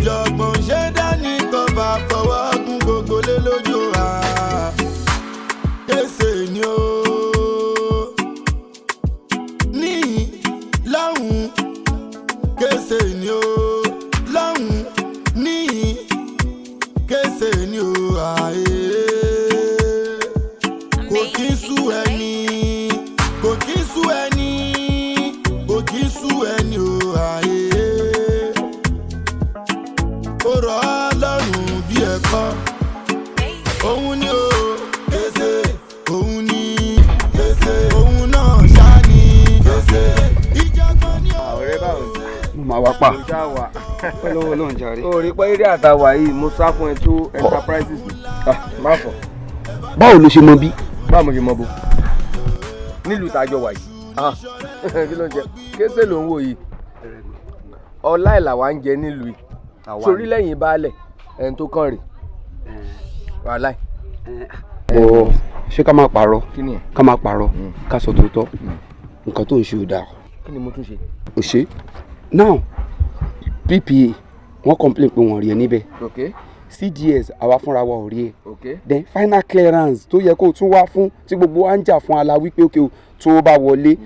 ìjọ̀gbọ̀n ṣe dání kan bá fọwọ́ gún gbogbo lé lójú wa. KESE ni ó ní lọ́hùn. KESE ni ó lọ́hùn ní KESE ni ó àyè. Kò kí sú ẹni, kò kí sú ẹni, kò kí sú ẹni ó àyè. Ó rọ̀ ọ́ lọ́rùn bí ẹ̀kọ́. Òun ni ó KESE, òun ni KESE, òun náà ṣá ni KESE. Ìjọ̀gbọ̀n ni ó. Ọ̀rẹ́ báwo? Mo máa wá pa. Mo já wa. Pẹ́lú ló ń jàre. O rí pé eré àtàwà yìí mo sá fún ẹ tó enterprises. Má fọ̀. Báwo ló ṣe mọ bí? Báwo mo ṣe mọ bó? Nílùú tàjọ wà yìí. Kí ló ń jẹ? KESE ló ń wò yìí. Ọlá ìlà wa ń jẹ nílùú yìí. Sórí lẹ́yìn baálẹ̀ ẹni tó kàn rè. Wàhálà ẹ̀. Bọ̀ ṣé ká máa parọ́? Kí ni ẹ̀? Ká máa parọ́. Ká sọ tòótọ́. Nǹkan tó ń ṣe ò dáa. Kí ni mo tún ṣe? Ò ṣe. Now PPA wọ́n complain pé wọ́n rí ẹ níbẹ̀. Okay. CDS àwa fúnra wa ò rí ẹ. Okay. Then final clearance tó yẹ kó tún wá fún tí gbogbo wa ń jà fún ala wípé òkè o tó bá wọlé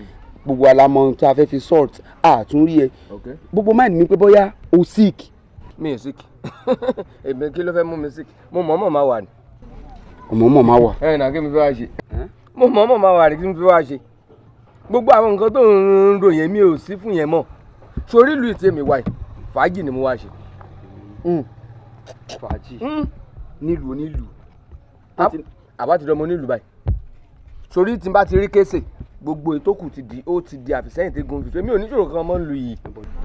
gbogbo alamọ tó a fẹ́ fi sort tún rí ẹ. Okay. Gbogbo mind mi pé bóyá o sick. Mi ò sick. Èmi kí ló fẹ́ mú mi sick? Mo mọ̀ọ́mọ̀ máa wà ní. Ọmọ máa wà. Nà kí mi fẹ́ wá ṣe. Mo mọ̀ọ́mọ̀ máa wà ní kí mi fẹ́ wá ṣe. Gbogbo àwọn nǹkan tó ń ròyìn mi ò sí fún yẹn mọ́. Sórí ìlú ìtì èmi wáyé fàájì ni mo wá ṣe. Fàájì nílùú onílùú. Àbá ti dánmọ́ nílùú báyìí. Sórí tí n bá ti rí KESE gbogbo ìtókù ti di àfisẹ́yìn tí gun fífẹ́ mi ò níṣòro kan mọ́ ń lu yìí.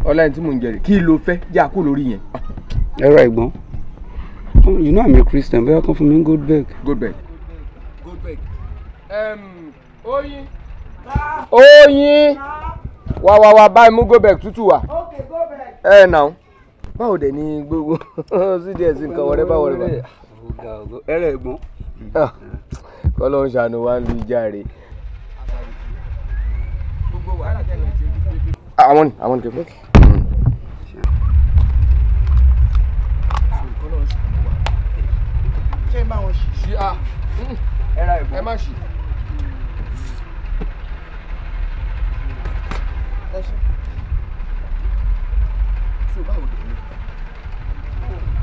Ọlá ẹni tí mò ń jẹrè kí ló fẹ́ jẹ́ àkó lórí yẹn. Ẹ̀rọ ẹ̀gbọ́n. You know I'm a Christian, bẹ́ẹ̀ kan fún mi ní Goldberg. Goldberg. Oyin. Oyin. Wá báyìí mú Goldberg tútù wá. Okay, Goldberg. Náà. Báwo dẹ̀ ni gbogbo CDS nǹkan wọlé bá. Ẹ̀rọ ẹ̀gbọ́n. Kọ́lọ́ ń ṣàánú wá ń lu ìjà rẹ̀. Àwọn ni kẹfẹ́. Ṣé ń bá wọn ṣí? Ṣí ẹ má ṣí.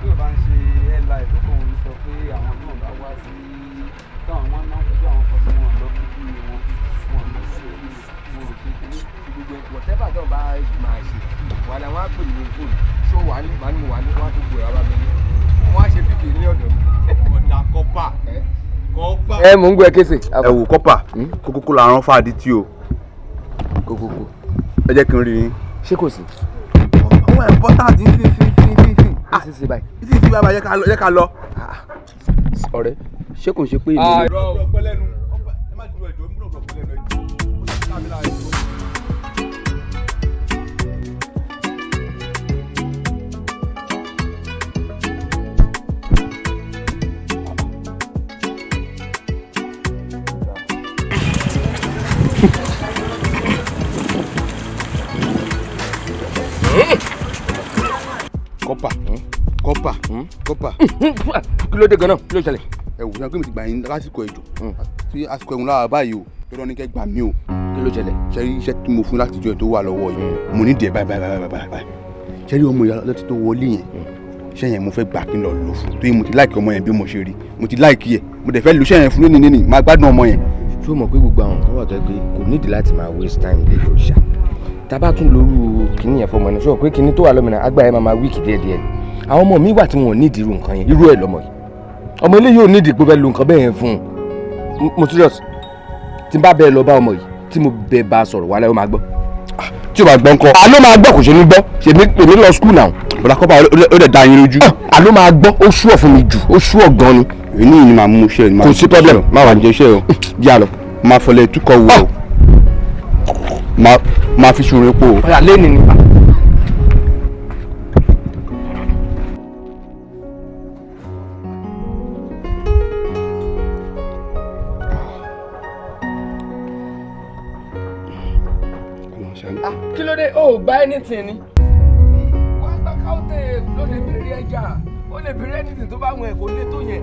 Bí o bá ń ṣe airline tó kọ́ wọn sọ pé àwọn náà bá wá sí táwọn wọn náà fẹjọ́ àwọn kan sí wọn lọ kí wọn lọ sí wọn ò ṣe kí Gbogbo whatever tó bá máa ṣe wà ní àwọn àpò ìlú fóònù ṣó wà ní màá ní mo wà ní wọn á tó gbòòrò ara mi ní wọn á ṣe pípé ní ọ̀dọ̀ mi. Ọ̀dà kọ́pà. Mò ń gbé KESE. Ẹ wò kọ́pà kókókó la rán fáadí tí o. Kókókó. Ẹ jẹ́ kí n rí yín. Ṣé kò sí? Àwọn important fín. Sísè báyìí. Títí tí bàbá yẹ ká lọ. ọ̀rẹ́ ṣé kò ń ṣe pé ìlú kọ́pà. Kí ló dé gan-an? Kí ló ṣẹlẹ̀? Ẹ wò ó, mi ti gbà yín lásìkò ẹ̀jọ̀. Tí àsìkò ẹ̀hún lára báyìí o, lọ́dọ̀ ní kẹ́ gbà mí o. Kí ló ṣẹlẹ̀? Ṣé rí iṣẹ́ tí mo fún láti jọ ẹ̀ tó wà lọ́wọ́ yìí? Mo ní díẹ̀ báyìí. Ṣé rí ọmọ ìyá lọ́tí tó wọlé yẹn? Ṣé yẹn mo fẹ́ gbà kí n lọ lò fún? Tóyí mo ti láìkì ọmọ yẹn bí mo ṣe rí. Mo ti láìkì ẹ̀. Mo dẹ̀ fẹ́ lo iṣẹ́ yẹn fún níní máa gbádùn ọmọ yẹn. Ṣé o mọ̀ pé gbogbo àwọn nǹkan wà tó pé kò nídìí láti máa waste time lé lórí ṣá? Tá bá tún lóru kíní yẹn fọmọ ní sọ pé kíní tó wà lómìnira agbára ẹ̀ máa wíìkì díẹ̀díẹ̀ ni. Àwọn ọmọ mi wà tí wọn ò nídìí irú nǹkan yẹn irú ẹ̀ lọ́mọ yìí. Ọmọ ilé yóò nídìí pé bẹ́ẹ̀ lo nǹkan bẹ́ẹ̀ yẹn fún un. Mo serious. Tí n bá bẹ́ẹ̀ lọ bá ọmọ yìí tí mo bẹ́ẹ̀ bá sọ̀rọ̀ wálé ó máa gbọ́. Tí o bá gbọ́ ńkọ́. Àló máa gbọ́ kò ṣe ní gbọ́. Èmi lọ school now. Bọ̀dà kọ́pà ó dẹ̀ dá yín lójú. Àló máa gbọ́ ó ṣúọ̀ fún mi jù ó ṣúọ̀ gan ni. Èyí ni màá mú iṣẹ́. Kò sí problem má wà níjẹ́ iṣẹ́ o. Jà lọ. Máa fọlẹ̀ túkọ̀ wò ó. Máa fi ṣòro epo o. Ọ̀yà lẹ́ni ni. Kí ló dé? O ò gba anything ni. Wọ́n gbá káwọ́tẹ̀ lóde bẹ́ẹ̀. bèrè ẹja ó lè bèrè ẹnìtì tó bá wọn ẹ̀ kó lé tó yẹn.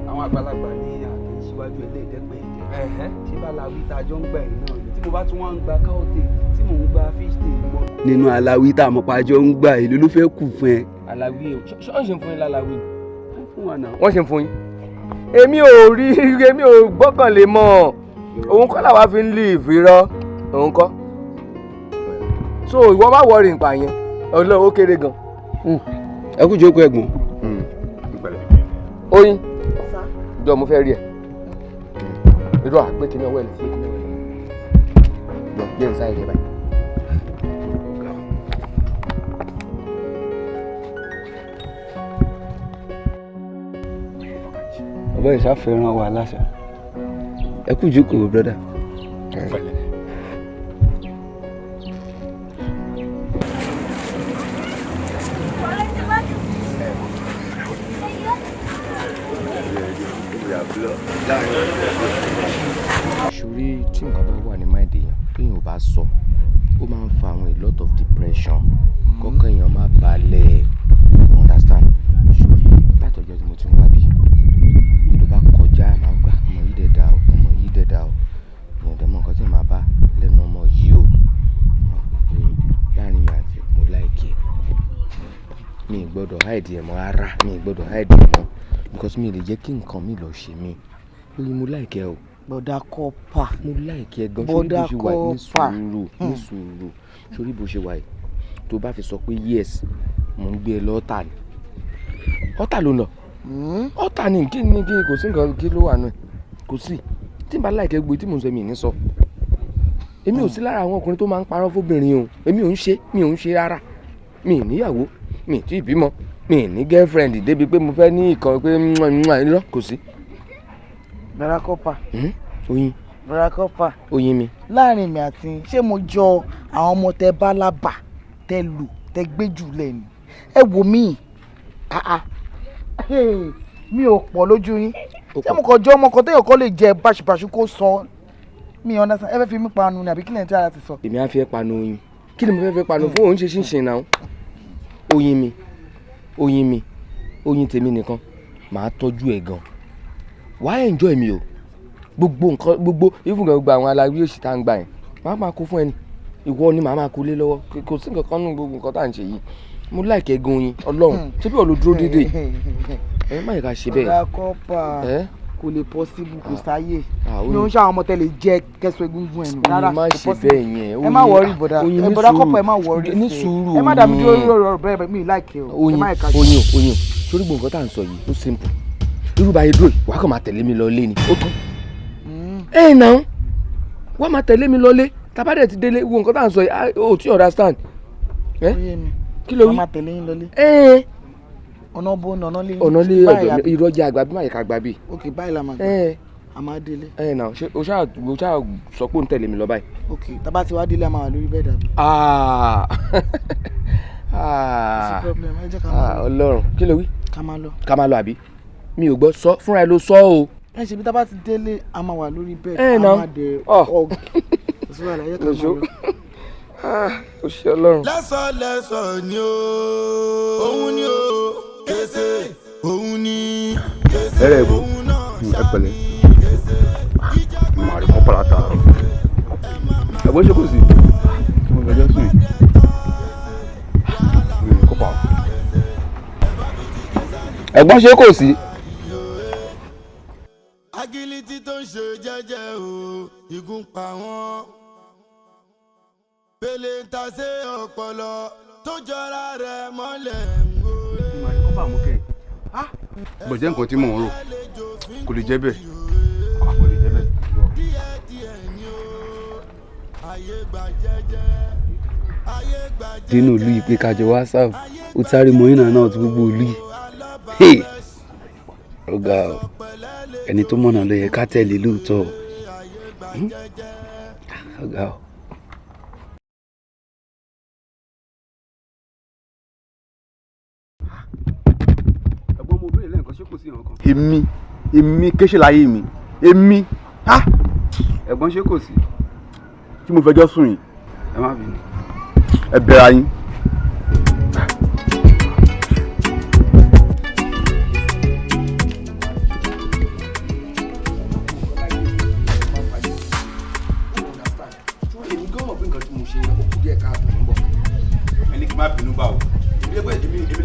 àwọn àgbàlagbà ní àkíyèsíwájú ilé ìdẹ́gbẹ́ ìjẹ́ ṣé bá la wí tá a jọ ń gbà yìí náà ni tí mo bá tún wá ń gba káwọ́tì tí mò ń gba fish day mọ́. nínú aláwí tá a mọ̀ pàjọ ń gbà ìlú ló fẹ́ kù fún ẹ. aláwí o ṣọ́n ṣe ń fún yín láláwí ni. wọ́n fún wa náà. wọ́n ṣe ń fún yín. èmi ò rí èmi ò gbọ́kànlé mọ́ òun kọ́ làwa fi ń lé ìfirọ́ òun kọ́. so ìwọ má wọrí nípa yẹn ọlọ́run ó kéré gan. ẹ kú jókòó ẹ̀gbọ́n. oyin jọ mo fẹ́ rí ẹ irú àgbẹ̀ kí ni ọwọ́ ẹ̀ lè fi kí ni ọwọ́ ẹ̀ lọ bí ẹ̀ ń sáré rẹ báyìí. ọba ìṣàfẹ́ràn wa láṣà ẹ kú jókòó brọ́dà. ṣùrí tí nǹkan bá wà ní máìdì èèyàn téèyàn ò bá sọ ó máa ń fa àwọn a lot of depression kọ́kọ́ èèyàn má balẹ̀ understand ṣùrí látọjọ́ tí mo ti ń wá bí tó bá kọjá máa ń gbà ọmọ yìí dẹ̀ dá o ọmọ yìí dẹ̀ dá o èèyàn dẹ̀ mọ nǹkan tí màá bá lẹ́nu ọmọ yìí o láàrin àti mo láìkí ẹ̀ mi ì gbọ́dọ̀ hide ẹ̀ mọ́ rárá mi ì gbọ́dọ̀ hide ẹ̀ mọ́ because mi ì lè jẹ́ kí nǹkan mi lọ ṣe mí ó yí mo láìkí ẹ o. bọ́dà kọ́pà. mo láìkí ẹ gan sórí bó ṣe wà ní sùúrù sórí bó ṣe wà yìí tó bá fi sọ pé yes mo ń gbé ẹ lọ́tà ni ọ̀tà ló lọ ọ̀tà ni kí ni kò sí nǹkan kí ló wà nù ẹ kò sí tí n bá láìkí ẹ gbé tí mò ń sọ mi ní sọ èmi ò sí lára àwọn ọkùnrin tó máa ń parọ́ fóbìnrin o èmi ò ń ṣe rárá mi ì níyàwó mi ì tí ì bímọ mi ì ní girlfriend débi pé mo fẹ́ ní ìkan pé irọ́ kò sí. bọ́dà kọ́pà. oyin. bọ́dà kọ́pà. oyin mi. láàrin mi àti ṣé mo jọ àwọn ọmọ tẹ bá lábà tẹ lù tẹ gbé jù lẹ́nu ẹ wò mí mi ò pọ̀ lójú yín ṣé mo kàn jọ ọmọ kan téèyàn kan lè jẹ báṣubàṣu kó sọ mi understand ẹ fẹ́ fi mí panu ni àbí kí lẹ́yìn tí ara ti sọ. èmi á fẹ́ panu oyin kí ni mo fẹ́ panu fún òun ṣe ṣínṣìn náà oyin mi oyin tèmi nìkan màá tọ́jú ẹ̀ gan wàá enjoy mi o gbogbo nǹkan gbogbo even gbogbo àwọn aláwí òsì tá à ń gbà yẹn màá máa kó fún ẹni ìwọ ni màá máa kó lé lọ́wọ́ kò sí nǹkan kan nínú gbogbo nǹkan tá à ń ṣe yìí mo láìkẹ́ gan oyin ọlọ́run ṣé bí wọ́n lo dúró déédéé ẹ má yẹ ká ṣe bẹ́ẹ̀. bọ́dà kọ́pà kò lè possible kò sáyè mi ò ń ṣàwọn ọmọ tẹ́lẹ̀ jẹ́ kẹsàn egungun ẹnu rárá kò possible ẹ má wọrí bọ́dà kọ́pà ẹ má wọrí ní sùúrù ẹ má dàbí dúró bẹ́ẹ̀ mi láìkẹ́ o ẹ má yẹ ká ṣe. oyin sórí gbogbo nǹkan tá à ń sọ yìí ó simple irú báyìí dúró wàá kàn máa tẹ̀lé mi lọ lé ni ó tún ẹ̀ náà wàá máa tẹ̀lé mi lọ lé tabadẹ ti délé wo nǹkan tá à ń sọ yìí o ti understand kí ló wí. wàá máa tẹ̀lé yín lọ lé. ọ̀nà bó ọ̀nà lé. ọ̀nà lé ìrọ̀jà àgbà bí màyíká àgbà bí. ok báyìí la máa gbà a máa délé. náà ṣe o ṣáà sọ pé o ń tẹ̀lé mi lọ báyìí. ok tábà tí wàá délé a máa wà lórí bẹ́ẹ̀ dàbí. problem ẹ jẹ́ ká máa lọ. ọlọ́run kí ló wí. ká máa lọ àbí mi ò gbọ́ sọ fúnra ẹ ló sọ o. ẹ ṣe bí tábà ti délé a máa wà lórí bẹ́ẹ̀ a máa dé ọ̀g òṣùwà ẹ jẹ́ ká máa lọ. o ṣe ọlọ́run. lẹ́sọ̀ ni o òun ni o KESE òun ni KESE òun náà ṣàpẹlẹ màrí kọ́ pàlà tààrọ̀ ẹ̀gbọ́n ṣe kò sí tí mo fẹjọ́ sùn yìí kọ́ pàlà. ẹ̀gbọ́n ṣe kò sí. agility tó ń ṣe jẹ́jẹ́ o igun pa wọ́n pèlè ń ta sí ọpọlọ tó jọra rẹ̀ mọ́lẹ̀ ń gbòòrè. màrí kọ́ pàlà mú kẹ́ bọ̀ jẹ́ nǹkan tí mò ń rò kò lè jẹ́ bẹ́ẹ̀ kò lè jẹ́ bẹ́ẹ̀. dínú ìlú yìí pé kájọ whatsapp ó sáré mọ iná náà tó gbogbo ìlú yìí ọ̀gá ẹni tó mọ̀nà ló yẹ ká tẹ̀lé lóòótọ́ ọ̀gá o. èmi kéṣe láyé mi èmi ẹ̀gbọ́n ṣé kò sí tí mo fẹjọ́ sùn yìí ẹ má bínú ẹ bẹ̀rẹ̀ ayín.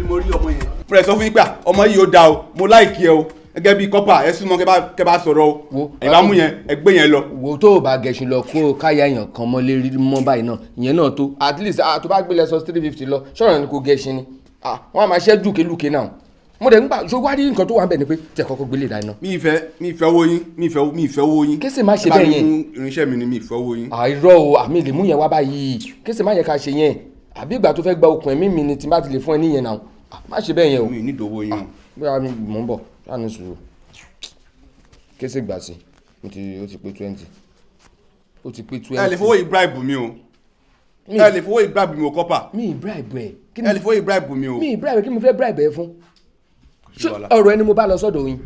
mo rí ọmọ yẹn. mo rẹ̀ sọ fún yín pé ọmọ yìí ó da o mo láìkí ẹ o gẹ́gẹ́ bí kọ́pà ẹ súnmọ́ kẹ́ bá sọ̀rọ̀ o ẹ bá mú yẹn ẹ gbé yẹn lọ. wo tó o bá gẹṣin lọ kó káyà èèyàn kan mọ́ lérí mọ́ báyìí náà ìyẹn náà tó at least tó bá gbé lẹ́sọ̀ 350 lọ ṣọ́ọ̀rọ̀ ni kò gẹṣin ni wọ́n á máa ṣẹ́ dùkẹ́lùkẹ́ náà mo dẹ̀ ń gbà ṣó wá rí nǹkan tó wà ń bẹ̀ ni pé tẹ̀ kọ́kọ́ gbélé dáná. mi ìfẹ́ owó yín mi ìfẹ́ owó yín. kése má ṣe bẹ́ẹ̀ yẹn irinṣẹ́ mi ni mi ìfẹ́ owó yín. àìrọ̀ o àmì lè mú yẹn wá báyìí kése má yẹ ká ṣe yẹn àbí ìgbà tó fẹ́ gba okùn ẹ̀mí mi ni tí n bá ti lè fún ẹ níyẹn náà má ṣe bẹ́ẹ̀ yẹn o. mi ní ìdòwò yín o. bóyá mi mò ń bọ̀ láàánú sùúrù kése gbà sí ó ti pé 20 ó ti pé 20. ẹ lè fowó ìbráìbù mi o ẹ lè fowó ìbráìbù mi o kọ́pà. mi ìbráìbù ẹ. ẹ lè fowó ìbráìbù mi o. mi ìbráìbù kí mo fẹ́ bráìbù ẹ fún. ọ̀rọ̀ ẹni mo bá lọ sọ́dọ̀ yín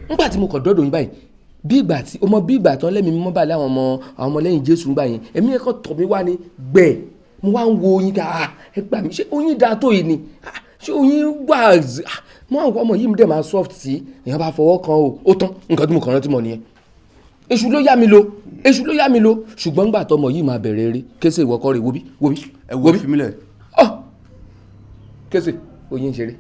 nígbà tí mo kàn dọ́dọ̀ yín báyìí bí ìgbà tán lẹ́mi mímọ́ bá lé àwọn ọmọ lẹ́yìn Jésù ń gbà yẹn èmi ẹ̀kọ́ tọ̀ mí wá ní gbẹ̀ mo wá ń wo oyin ká ẹ gbà mí ṣé oyin dáa tó yìí ni ṣé oyin wà mo àwọn ọmọ yìí mi dẹ̀ máa soft sí èèyàn bá fọwọ́ kan ó tán nǹkan tí mo kàn rántí mọ̀ nìyẹn èṣù ló yá mi lo ṣùgbọ́n gbà tọmọ yìí máa bẹ̀rẹ̀ eré kése ìwọ́kọ́ rẹ̀ wo bí ẹ wo fi mílẹ̀. kése oyin ń ṣeré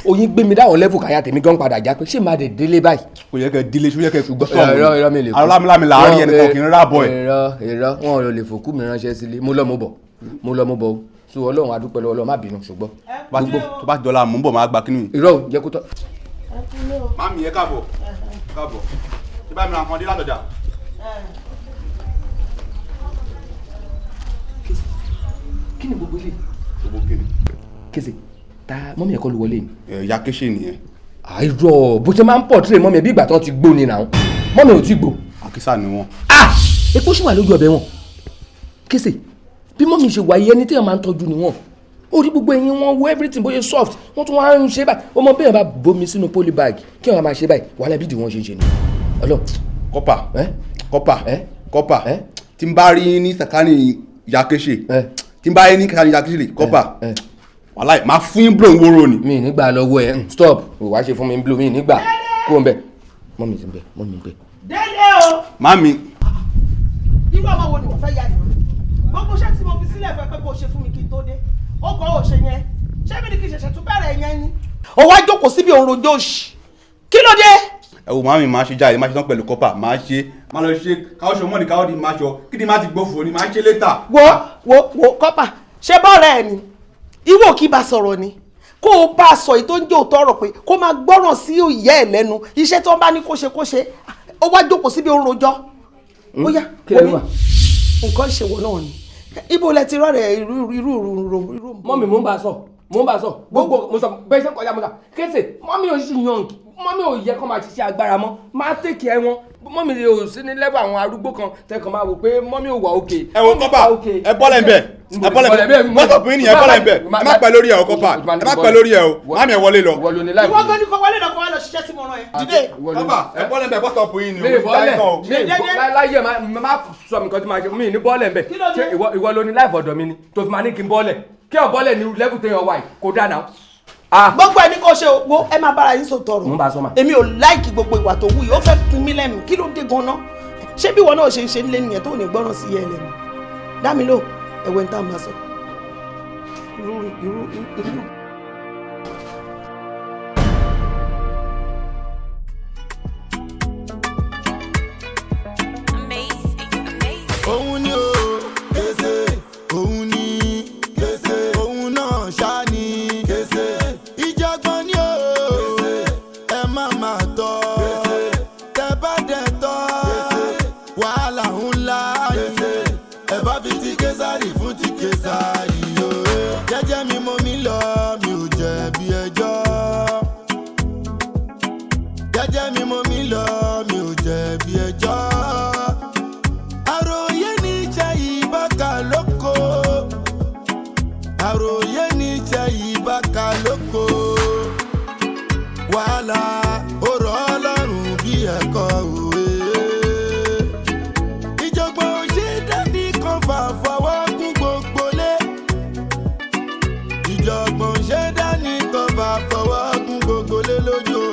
oyin gbé mi dáwọn lẹ́fù káyà tèmi gan padà já pé ṣé máa dé délé báyìí. kò yẹ kẹ délé ṣó yẹ kẹ ṣùgbọ́n irọ́ mi lè kú alámìlámi láàárín ẹnì kan kì í rábọ̀ ẹ̀. irọ́ wọn ò lè fòkú mi ránṣẹ́ sílé mo lọ mo bọ̀ o so ọlọ́run adúpẹ́ lọ́wọ́ ọlọ́run má bínú ṣùgbọ́n. tó bá dọ́là mò ń bọ̀ máa gba kínú. irọ́ jẹ́ kó tọ́. mami ẹ káàbọ̀ ṣé bá mi ra nǹkan dé látọjà. kí ni gbogbo ilé. gbogbo kí ni. kése ta mọ́mí ẹ̀kọ́ ló wọlé ni. ìyá kéṣe nìyẹn. àìrọ̀ bó ṣe máa ń pọ̀ tírè mọ́mí ẹ̀ bí ìgbà tán ti gbó ni náà mọ́mí ò tí gbó. àkísà ni wọn. epo ṣì wà lójú ọbẹ̀ wọn kése bí mọ́mí ṣe wà yẹn ní téèyàn máa ń tọ́jú ni wọn orí gbogbo ẹyin wọn wo everything bóyá soft wọn tún wá ń ṣe báyìí ọmọ bẹ́ẹ̀ bá bomi sínú poly bag kí wọn máa ṣe báyìí wàhálà bí ìdíwọ̀n ṣe ń ṣe ni. ọlọ. kọ́pà tí n bá rí ní sàkánì ìyá kéṣe tí n bá rí ní sàkánì ìyá kéṣe kọ́pà wàláì máa fún yín blow wóró ni. mi nígbà lọ́wọ́ ẹ stop wàá ṣe fún mi blow mi nígbà kó n bẹ mọ́mí ti ń bẹ. délé o. mami. irú ọmọ wo ni wọ́n fẹ́ yá ni gbogbo iṣẹ́ tí mo fi sílẹ̀ fẹ́ pé kó o ṣe fún mi kí n tó dé ó kọ́ ò ṣe yẹn ṣé mi ni kí n ṣẹ̀ṣẹ̀ tún bẹ̀rẹ̀ yẹn ni. ó wá jókòó síbi òun rojọ́ òṣì kí ló dé. ẹ wo mami máa ṣe jáde máa ṣe tán pẹ̀lú kọ́pà máa lọ ṣe káwọ́ ṣe mọ́ni káwọ́ di máa ṣọ kí ni máa ti gbófò ni máa ṣe létà. wo kọ́pà ṣé bọ́ọ̀rẹ́ ẹ ni ìwọ kí bá sọ̀rọ̀ ni kó o bá sọ èyí tó ń jẹ́ òótọ́ ọ̀rọ̀ pé kó máa gbọ́ràn sí ìyá ẹ̀ lẹ́nu iṣẹ́ tí wọ́n bá ní kó ṣe ó wá jókòó síbi òun rojọ́ ó yá nǹkan ṣèwọ náà ni ibo lẹ ti rọrẹ irú. mọ́mí mò ń bá a sọ gbogbo mo sọ bẹ́ẹ̀ ṣe kọjá mo sọ kése mọ́mí ò sì yan mọ́mí ò yẹ kó máa ṣiṣẹ́ agbára mọ́ máa tèkì ẹ wọn mọ́mí ò sí ní lẹ́bù àwọn arúgbó kan tẹkàn máa wò pé mọ́mí ò wà òkè. ẹ wo kọ́pà ẹ bọ́lẹ̀ ń bẹ̀ mọ́tò pín ní ẹ bọ́lẹ̀ ń bẹ̀ ẹ má pẹ́ lórí ẹ o kọ́pà ẹ má pẹ́ lórí ẹ o mami ẹ wọlé lọ. ìwọ gan ni kò wọlé lọ kó wá lọ ṣiṣẹ́ tí mo rán ẹ dídé. kọ́pà ẹ bọ́lẹ̀ ń bẹ̀ bọ́tọ̀ pín ní o. láyé má sọ mi kan tí ma ṣe mí ní bọ́ọ̀lẹ̀ ń bẹ̀ ìwọ ló ní láìfọ̀ ọ̀dọ̀ mi ni tó fi máa ní kí n bọ́ọ̀lẹ̀ kí ọ bọ́ọ̀lẹ̀ ní lẹ́bù téèyàn wà yìí kò dáná. gbogbo ẹni kò ṣe wo ẹ máa bára yín sọ tọrọ èmi ò láìkì gbogbo ìwà tó wù yìí ó fẹ́ pin mí lẹ́nu kí ló dé gan-an ṣé bí ìwọ náà ṣe ń ṣe nílé nìyẹn tó ní gbọ́ràn sí ẹ lẹ́nu dá mi lò ẹ̀wẹ̀ ń tà máa sọ irú. òun ni o kése òun ni kése òun náà ṣá ni kése ìjàgbọ́n ni o ẹ má má tọ́ tẹ bá dẹ̀ tọ́ wàhálà ńlá ni ẹ bá fi ti késàrì fún ti késàrì o jẹ́jẹ́ mi mo mi lọ mi ò jẹ̀bi ẹjọ́ jẹ́jẹ́ mi mo mi lọ mi ò jẹ̀bi ẹjọ́. àròyé ní jẹ́ ìbáka lóko wàhálà ọ̀rọ̀ ọlọ́run bí ẹ̀kọ́ òwe ìjọgbọ́n òṣè dání kan fà fọwọ́ kún gbogbo lé ìjọgbọ́n òṣè dání kan fà fọwọ́ kún gbogbo lé lójú